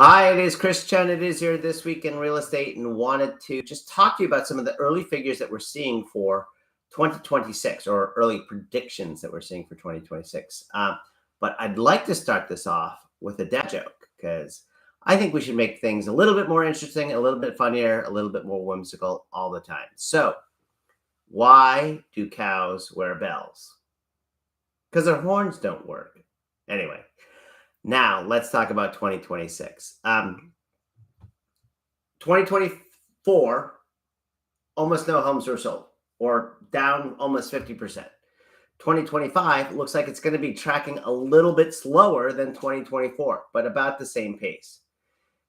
Hi, it is Chris Chen. It is here this week in real estate and wanted to just talk to you about some of the early figures that we're seeing for 2026 or early predictions that we're seeing for 2026. But I'd like to start this off with a dad joke because I think we should make things a little bit more interesting, a little bit funnier, a little bit more whimsical all the time. So, why do cows wear bells? Because their horns don't work. Anyway, now let's talk about 2026. 2024, almost no homes were sold or down almost 50%. 2025 looks like it's going to be tracking a little bit slower than 2024, but about the same pace.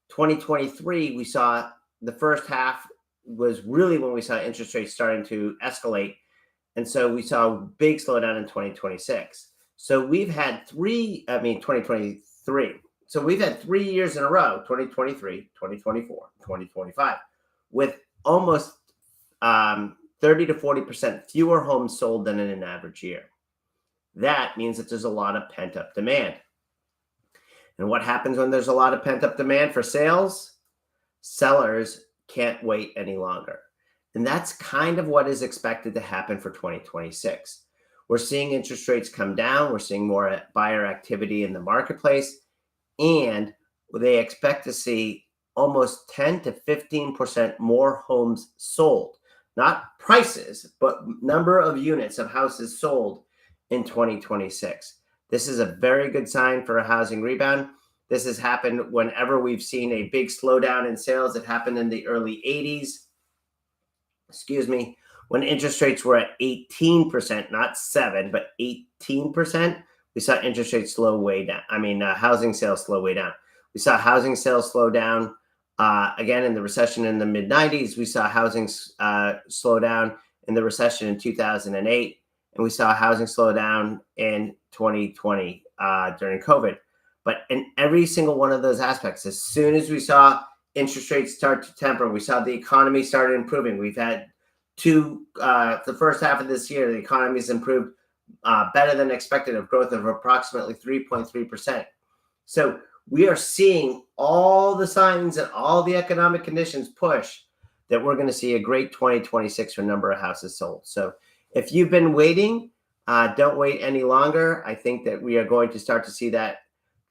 2023, we saw the first half was really when we saw interest rates starting to escalate. And so we saw a big slowdown in 2026. So we've had 2023. So we've had 3 years in a row, 2023, 2024, 2025, with almost 30 to 40% fewer homes sold than in an average year. That means that there's a lot of pent-up demand. And what happens when there's a lot of pent-up demand for sales? Sellers can't wait any longer. And that's kind of what is expected to happen for 2026. We're seeing interest rates come down. We're seeing more buyer activity in the marketplace. And they expect to see almost 10 to 15% more homes sold. Not prices, but number of units of houses sold in 2026. This is a very good sign for a housing rebound. This has happened whenever we've seen a big slowdown in sales. It happened in the early 80s. When interest rates were at 18%, not 7, but 18%, we saw interest rates slow way down. Housing sales slow way down. We saw housing sales slow down. Again, in the recession in the mid-90s, we saw housing slow down in the recession in 2008. And we saw housing slow down in 2020 during COVID. But in every single one of those aspects, as soon as we saw interest rates start to temper, we saw the economy started improving. We've had the first half of this year, the economy has improved better than expected, of growth of approximately 3.3%. So we are seeing all the signs and all the economic conditions push that we're going to see a great 2026 for number of houses sold. So if you've been waiting, don't wait any longer. I think that we are going to start to see that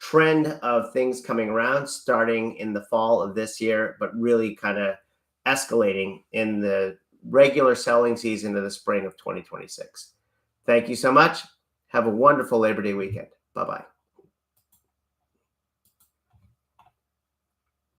trend of things coming around starting in the fall of this year, but really kind of escalating in the regular selling season of the spring of 2026. Thank you so much. Have a wonderful Labor Day weekend. Bye-bye.